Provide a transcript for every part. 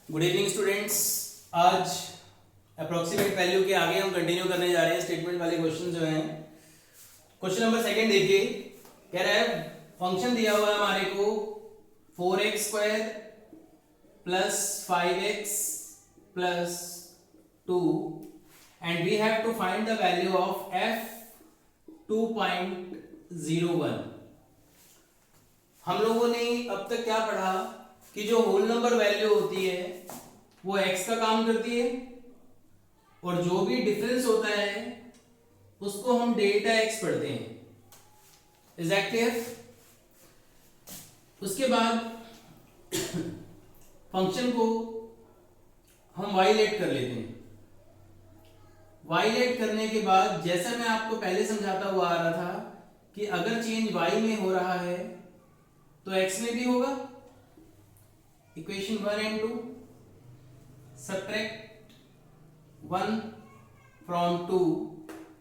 Good evening students. आज approximate value के आगे हम कंटिन्यू करने जा रहे हैं स्टेटमेंट वाले क्वेश्चन जो हैं। क्वेश्चन नंबर सेकंड देखिए, कह रहा है फंक्शन दिया हुआ है हमारे को 4x² plus 5x plus 2 and we have to find the value of f 2.01। हम लोगों ने अब तक क्या पढ़ा कि जो होल नंबर वैल्यू होती है वो x का काम करती है और जो भी डिफरेंस होता है उसको हम डेल्टा x पढ़ते हैं। Is that clear? उसके बाद फंक्शन को हम वाइलेट कर लेते हैं। वाइलेट करने के बाद जैसा मैं आपको पहले समझाता हुआ आ रहा था कि अगर चेंज y में हो रहा है तो x में भी होगा। इक्वेशन 1 एंड 2, सब्ट्रैक्ट 1 फ्रॉम 2,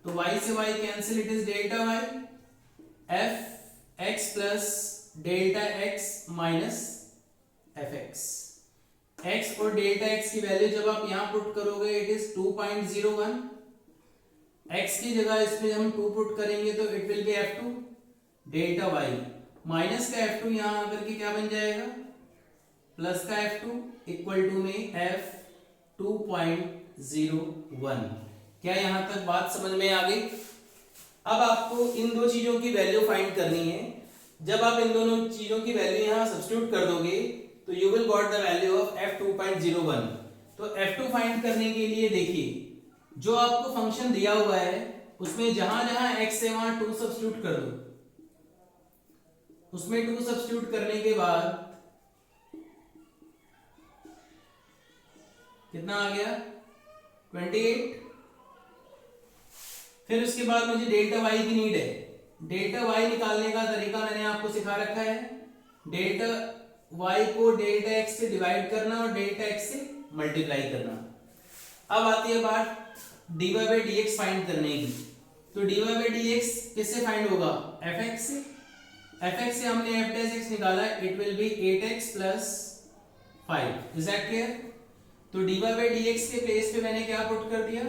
तो y से y cancel, it is delta y, f x plus delta x minus F x. x और डेल्टा x की वैल्यू जब आप यहां पुट करोगे इट इज 2.01। x की जगह इसमें हम 2 पुट करेंगे तो it will be f2 delta y minus का f2 यहां आकर के क्या बन जाएगा, प्लस का f2 इक्वल टू में f 2.01। क्या यहां तक बात समझ में आ गई? अब आपको इन दो चीजों की वैल्यू फाइंड करनी है। जब आप इन दोनों चीजों की वैल्यू यहां सब्स्टिट्यूट कर दोगे तो you will got the value of f 2.01। तो f2 फाइंड करने के लिए देखिए, जो आपको फंक्शन दिया हुआ है उसमें जहां जहां x है वहां 2 सब्स्टिट्यूट कर दो। उसमें 2 सब्स्टिट्यूट करने के बाद कितना आ गया, 28। फिर उसके बाद मुझे डेल्टा y की नीड है। डेल्टा y निकालने का तरीका मैंने आपको सिखा रखा है। डेल्टा y को डेल्टा x से डिवाइड करना और डेल्टा x से मल्टीप्लाई करना। अब आती है बात dy by dx फाइंड करने की। तो dy by dx किससे फाइंड होगा, fx से। fx से हमने f dash x निकाला, it will be 8x plus 5। Is that clear? तो dy by dx के प्लेस पे मैंने क्या पुट कर दिया,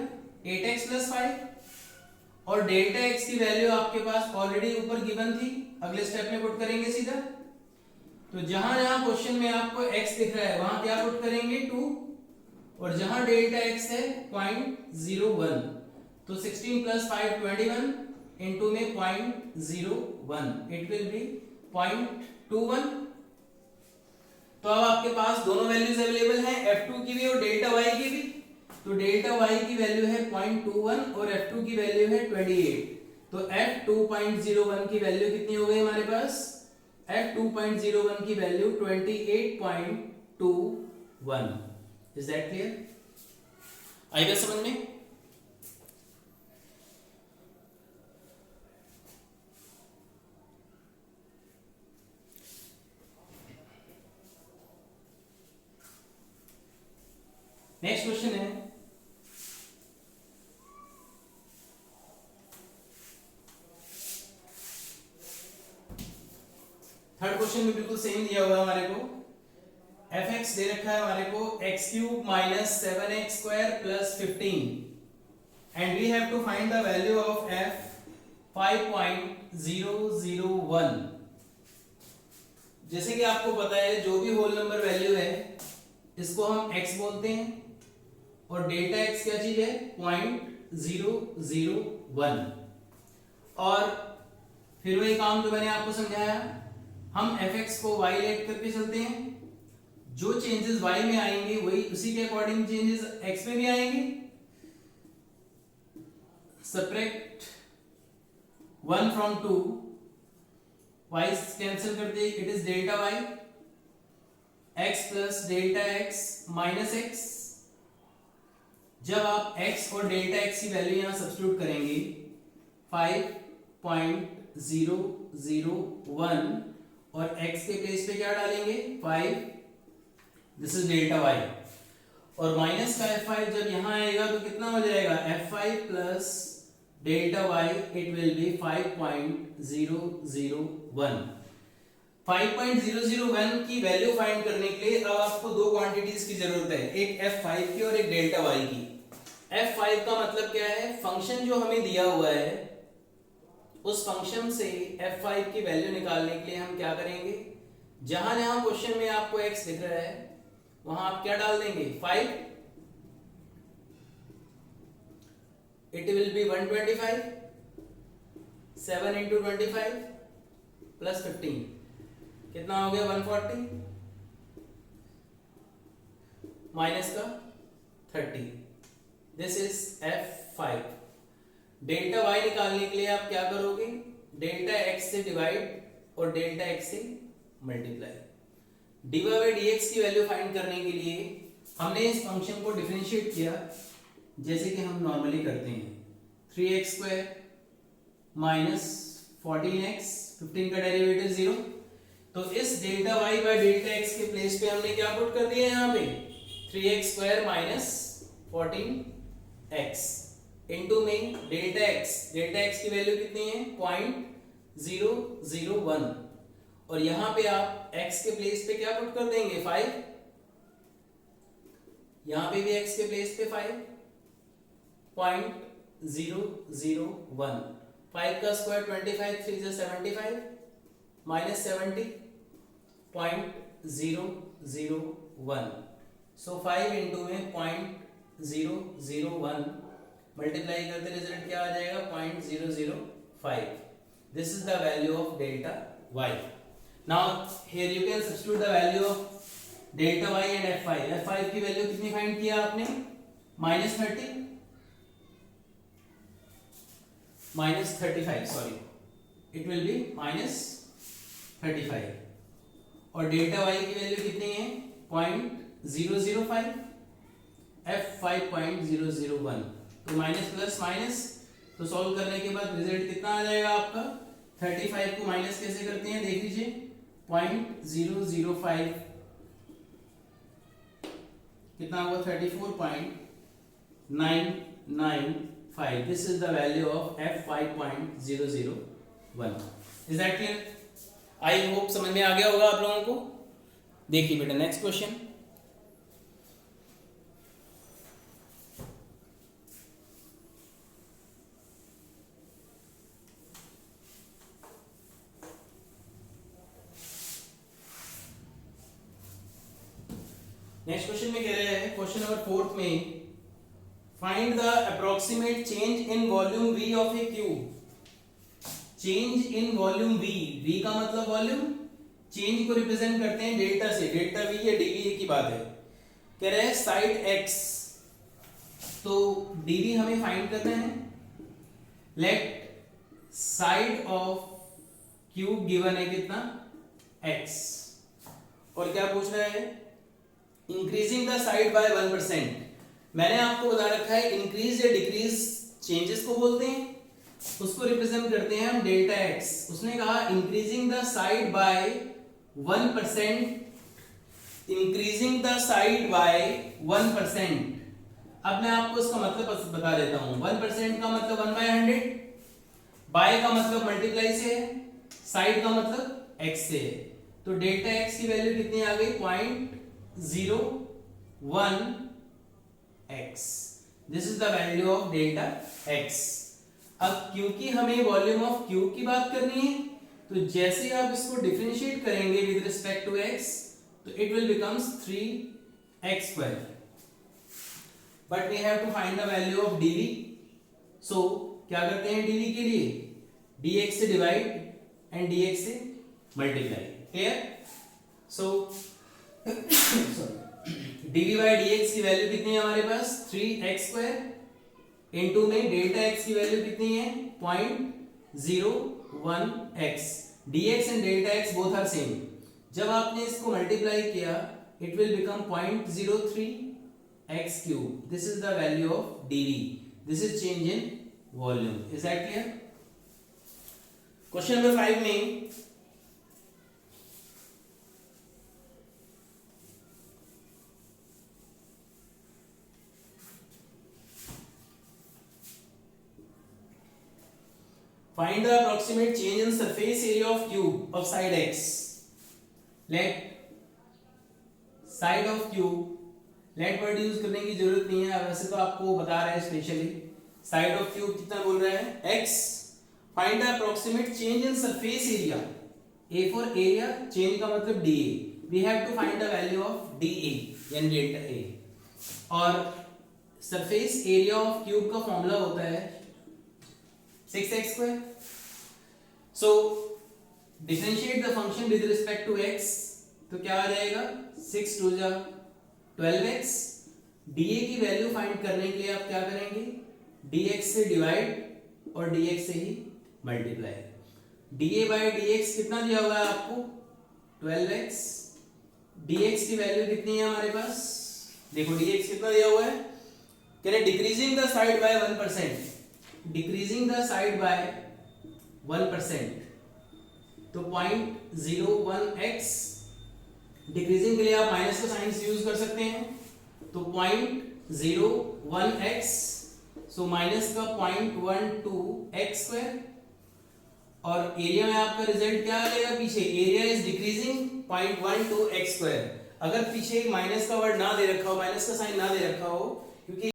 8x प्लस 5, और डेल्टा x की वैल्यू आपके पास ऑलरेडी ऊपर गिवन थी, अगले स्टेप में पुट करेंगे सीधा। तो जहां जहां क्वेश्चन में आपको x दिख रहा है वहां क्या पुट करेंगे, 2, और जहां डेल्टा x है 0.01, तो 16 प्लस 5 21 इनटू में 0.01, इट विल बी 0.21। तो अब आपके पास दोनों वैल्यूज अवेलेबल हैं, f2 की भी और डेल्टा y की भी। तो डेल्टा y की वैल्यू है 0.21 और f2 की वैल्यू है 28। तो f 2.01 की वैल्यू कितनी हो गई हमारे पास, f 2.01 की वैल्यू 28.21। Is that clear? आएगा समझ में? नेक्स्ट क्वेश्चन है, थर्ड क्वेश्चन में बिल्कुल सेम दिया हुआ है हमारे को। fx दे रखा है हमारे को x³ minus 7x² plus 15 and we have to find the value of f 5.001। जैसे कि आपको पता है जो भी होल नंबर वैल्यू है इसको हम x बोलते हैं और डेल्टा x क्या चीज है, 0.001। और फिर वही काम जो मैंने आपको समझाया, हम fx को वाइलेट करके चलते हैं। जो चेंजेस y में आएंगे वही उसी के अकॉर्डिंग चेंजेस x में भी आएंगे। सब्ट्रैक्ट 1 फ्रॉम 2, y कैंसिल कर दे, it is delta y, x plus delta x minus x। जब आप x और डेल्टा x की वैल्यू यहां सब्स्टिट्यूट करेंगे 5.001 और x के प्लेस पे क्या डालेंगे, 5, दिस इज डेल्टा y, और माइनस का f5 जब यहां आएगा तो कितना हो जाएगा, f5 plus delta y, it will be 5.001। 5.001 की वैल्यू फाइंड करने के लिए अब आपको दो क्वांटिटीज की जरूरत है, एक f5 की और एक डेल्टा y की। f5 का मतलब क्या है, फंक्शन जो हमें दिया हुआ है उस फंक्शन से f5 की वैल्यू निकालने के लिए हम क्या करेंगे, जहां जहां क्वेश्चन में आपको x दिख रहा है वहां आप क्या डाल देंगे 5, it will be 125, 7 into 25 plus 15 कितना हो गया 140 माइनस का 30। This is f5। Delta y निकालने के लिए आप क्या करोगे, डेल्टा x से डिवाइड और डेल्टा x से मल्टीप्लाई। dy by dx की वैल्यू फाइंड करने के लिए हमने इस फंक्शन को डिफरेंशिएट किया जैसे कि हम नॉर्मली करते हैं, 3x स्क्वायर माइनस 14x, 15 का डेरिवेटिव 0। तो इस delta y by delta x के प्लेस पे हमने क्या पुट कर दिया यहाँ पे 3x square minus 14x into में डेल्टा x की वैल्यू कितनी है 0.001 और यहाँ पे आप x के प्लेस पे क्या पुट कर देंगे 5, यहाँ पे भी x के प्लेस पे 5.001, 5 का स्क्वायर 25, 3 से 75 माइनस 70.001। सो 5 इंटू में 0.001 मल्टीप्लाई करते रिजल्ट क्या आ जाएगा 0.005। This is the value of delta y। Now here you can substitute the value of delta y and f5 की वैल्यू कितनी फाइंड किया आपने -35, सॉरी इट विल बी -35 और डेल्टा y की वैल्यू कितनी है 0.005, f5 0.001। तो माइनस प्लस माइनस, तो सॉल्व करने के बाद रिजल्ट कितना आ जाएगा आपका 35 को माइनस कैसे करते हैं देख लीजिए 0.005 कितना हुआ 34.995। This is the value of f5.001। Is that clear? I hope समझ में आ गया होगा आप लोगों को। देखिए बेटा नेक्स्ट क्वेश्चन, नेक्स्ट क्वेश्चन में कह रहे हैं क्वेश्चन नंबर 4 में find the approximate change in volume v of A cube. Change in volume v का मतलब वॉल्यूम, चेंज को रिप्रेजेंट करते हैं डेल्टा से, डेल्टा v या dv की बात है। कह रहे हैं साइड x, तो dv हमें फाइंड करना है। Let side of cube given है कितना x, और क्या पूछ रहा है इंक्रीजिंग द साइड बाय 1%। मैंने आपको बता रखा है इंक्रीज या डिक्रीज चेंजेस को बोलते हैं, उसको रिप्रेजेंट करते हैं हम डेल्टा x। उसने कहा increasing the side by 1%, increasing the side by 1%। अब मैं आपको इसका मतलब बता देता हूं। 1% का मतलब 1/100, बाय का मतलब मल्टीप्लाई से है, साइड का मतलब x से है। तो डेल्टा x की वैल्यू कितनी आ गई 0.01x। This is the value of delta x। अब क्योंकि हमें वॉल्यूम ऑफ क्यूब की बात करनी है, तो जैसे आप इसको डिफरेंशिएट करेंगे विद रिस्पेक्ट टू x, तो it will becomes 3x square. But we have to find the value of dv। So क्या करते हैं dv के लिए dx से डिवाइड एंड dx से multiply. Clear? So dv by dx की वैल्यू कितनी है हमारे पास 3x स्क्वायर, इनटू में डेल्टा x की वैल्यू कितनी है 0.01x। dx and delta x both are same. जब आपने इसको मल्टीप्लाई किया it will become 0.03x cube. This is the value of dv। This is change in volume. Is that clear? Question number 5 में find the approximate change in surface area of cube of side x। Let side of cube, let word use करने की जरूरत नहीं है, वैसे तो आपको बता रहा है स्पेशली। साइड ऑफ क्यूब कितना बोल रहा है x, find the approximate change in surface area, a for area, change का मतलब dA, we have to find the value of dA यानी डेल्टा A। और सरफेस एरिया ऑफ क्यूब का formula होता है 6x square. So differentiate the function with respect to x, तो क्या आ जाएगा 6 2 जा 12x। dA की वैल्यू फाइंड करने के लिए आप क्या करेंगे, dx से डिवाइड और dx से ही मल्टीप्लाई। dA बाय dx कितना दिया हुआ है आपको 12x, dx की वैल्यू कितनी है हमारे पास, देखो dx कितना दिया हुआ है, कह रहे decreasing the side by 1%, decreasing the side by 1%, तो 0.01x, डिक्रीजिंग के लिए आप माइनस का साइन यूज कर सकते हैं, तो 0.01x, सो माइनस का 0.12x स्क्वायर। और एरिया में आपका रिजल्ट क्या आएगा, पीछे area is decreasing 0.12x square. अगर पीछे माइनस का वर्ड ना दे रखा हो, माइनस का साइन ना दे रखा हो, क्योंकि